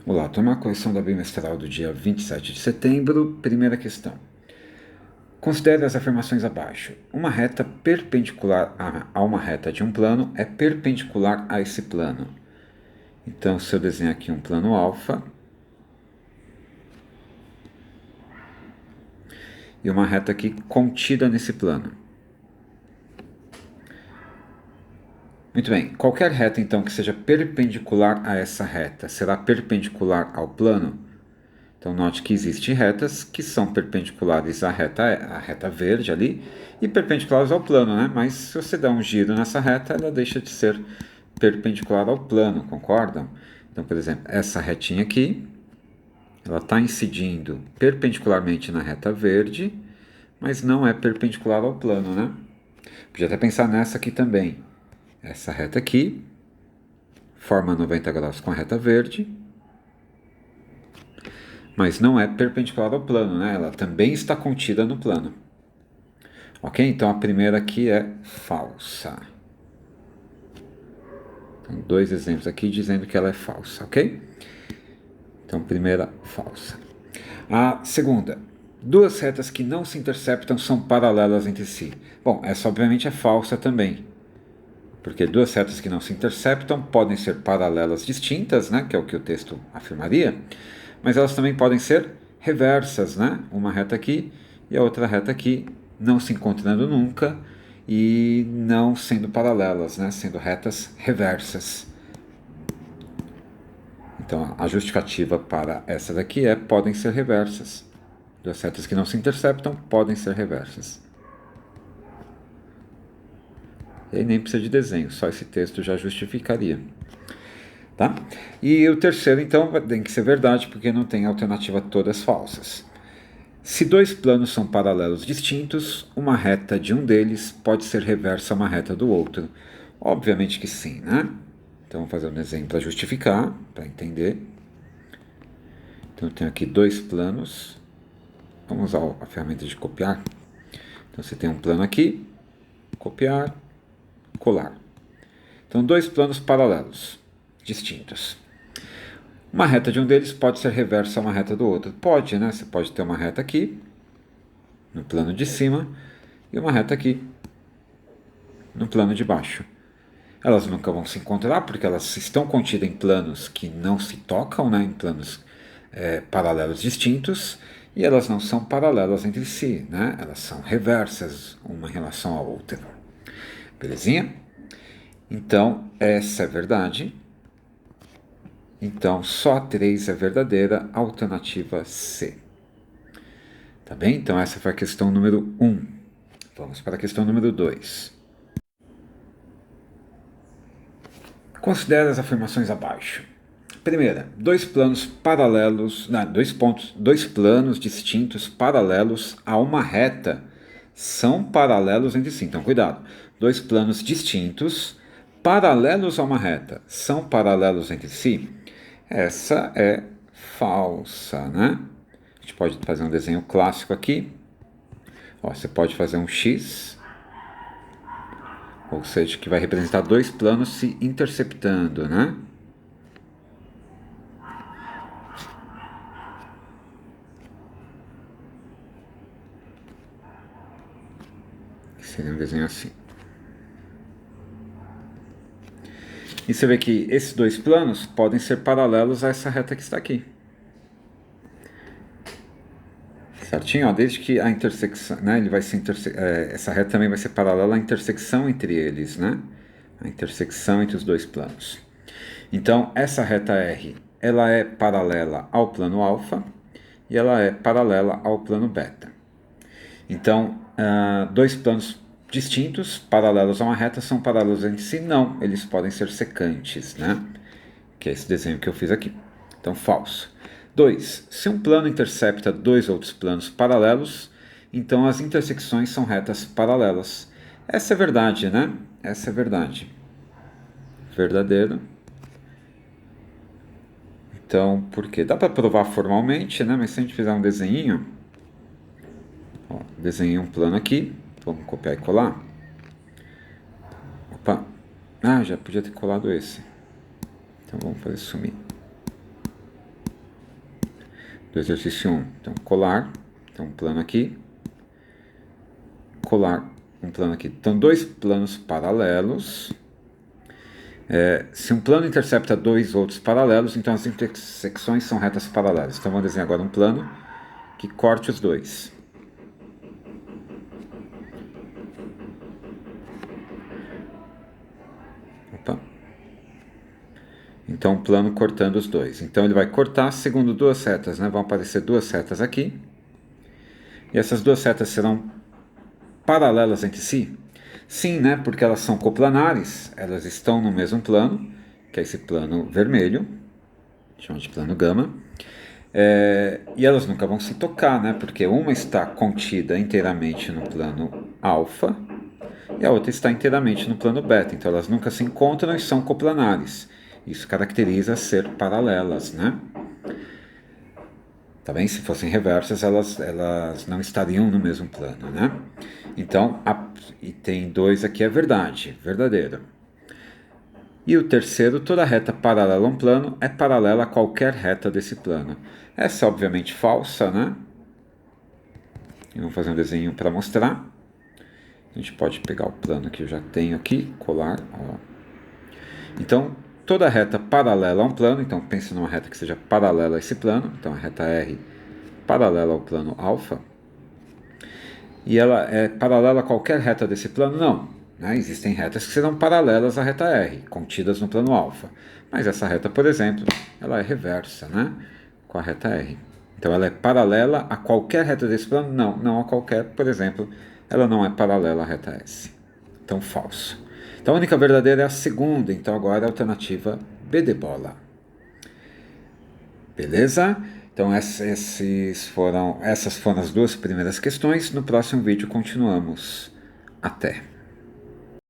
Olá, turma, a correção da bimestral do dia 27 de setembro. Primeira questão. Considere as afirmações abaixo. Uma reta perpendicular a uma reta de um plano é perpendicular a esse plano. Então, se eu desenhar aqui um plano alfa e uma reta aqui contida nesse plano. Muito bem, qualquer reta então que seja perpendicular a essa reta será perpendicular ao plano? Então note que existem retas que são perpendiculares à reta verde ali e perpendiculares ao plano, né? Mas se você dá um giro nessa reta, ela deixa de ser perpendicular ao plano, concordam? Então, por exemplo, essa retinha aqui, ela está incidindo perpendicularmente na reta verde, mas não é perpendicular ao plano, né? Podia até pensar nessa aqui também. Essa reta aqui forma 90 graus com a reta verde, mas não é perpendicular ao plano, né? Ela também está contida no plano. Ok? Então a primeira aqui é falsa. Então, dois exemplos aqui dizendo que ela é falsa, ok? Então, primeira, falsa. A segunda, duas retas que não se interceptam são paralelas entre si. Bom, essa obviamente é falsa também, porque duas retas que não se interceptam podem ser paralelas distintas, né? Que é o que o texto afirmaria, mas elas também podem ser reversas, né? Uma reta aqui e a outra reta aqui, não se encontrando nunca e não sendo paralelas, né? Sendo retas reversas. Então a justificativa para essa daqui é podem ser reversas. Duas retas que não se interceptam podem ser reversas. E aí nem precisa de desenho, só esse texto já justificaria. Tá? E o terceiro, então, tem que ser verdade, porque não tem alternativa todas falsas. Se dois planos são paralelos distintos, uma reta de um deles pode ser reversa a uma reta do outro. Obviamente que sim, né? Então, vou fazer um desenho para justificar, para entender. Então, eu tenho aqui dois planos. Vamos usar a ferramenta de copiar. Então, você tem um plano aqui, copiar, colar. Então, dois planos paralelos, distintos. Uma reta de um deles pode ser reversa a uma reta do outro. Pode, né? Você pode ter uma reta aqui, no plano de cima, e uma reta aqui, no plano de baixo. Elas nunca vão se encontrar, porque elas estão contidas em planos que não se tocam, né? Em planos paralelos distintos, e elas não são paralelas entre si, né? Elas são reversas uma em relação à outra. Belezinha? Então, essa é verdade. Então, só a 3 é verdadeira, alternativa C. Tá bem? Então, essa foi a questão número 1. Vamos para a questão número 2. Considere as afirmações abaixo. Primeira, dois planos paralelos, não, dois planos distintos paralelos a uma reta são paralelos entre si. Então, cuidado. Dois planos distintos paralelos a uma reta são paralelos entre si? Essa é falsa, né? A gente pode fazer um desenho clássico aqui. Ó, você pode fazer um X, ou seja, que vai representar dois planos se interceptando, né? Seria um desenho assim. E você vê que esses dois planos podem ser paralelos a essa reta que está aqui. Certinho? Ó, desde que a intersecção, né, ele vai se essa reta também vai ser paralela à intersecção entre eles, né? A intersecção entre os dois planos. Então, essa reta R, ela é paralela ao plano alfa e ela é paralela ao plano beta. Então, dois planos distintos, paralelos a uma reta, são paralelos entre si? Não, eles podem ser secantes, né? Que é esse desenho que eu fiz aqui. Então, falso. 2. Se um plano intercepta dois outros planos paralelos, então as intersecções são retas paralelas. Essa é verdade, né? Essa é verdade. Verdadeiro. Então, por quê? Dá para provar formalmente, né? Mas se a gente fizer um desenho, ó, desenhei um plano aqui, vamos copiar e colar. Opa, já podia ter colado esse. Então vamos fazer sumir. do exercício 1. Então, colar, então um plano aqui, colar, um plano aqui. Então, dois planos paralelos. Se um plano intercepta dois outros paralelos, então as intersecções são retas paralelas. Então, vamos desenhar agora um plano que corte os dois. Opa. Então, um plano cortando os dois. Então, ele vai cortar segundo duas setas, né? Vão aparecer duas setas aqui. E essas duas setas serão paralelas entre si? Sim, né? Porque elas são coplanares, elas estão no mesmo plano, que é esse plano vermelho, chamado de plano gama, e elas nunca vão se tocar, né? Porque uma está contida inteiramente no plano alfa e a outra está inteiramente no plano beta, então elas nunca se encontram e são coplanares. Isso caracteriza ser paralelas, né? Tá bem? Se fossem reversas, elas não estariam no mesmo plano, né? Então, item 2 aqui é verdade, verdadeiro. E o terceiro, toda reta paralela a um plano é paralela a qualquer reta desse plano. Essa é obviamente falsa, né? E vamos fazer um desenho para mostrar. A gente pode pegar o plano que eu já tenho aqui, colar. Ó. Então, toda reta paralela a um plano, então pense numa reta que seja paralela a esse plano, então a reta R paralela ao plano alfa, e ela é paralela a qualquer reta desse plano? Não, né? Existem retas que serão paralelas à reta R, contidas no plano alfa, mas essa reta, por exemplo, ela é reversa, né? Com a reta R. Então ela é paralela a qualquer reta desse plano? Não, não a qualquer, por exemplo, ela não é paralela à reta S. Então falso. Então a única verdadeira é a segunda, então agora a alternativa B de bola. Beleza? Então essas foram as duas primeiras questões. No próximo vídeo continuamos. Até!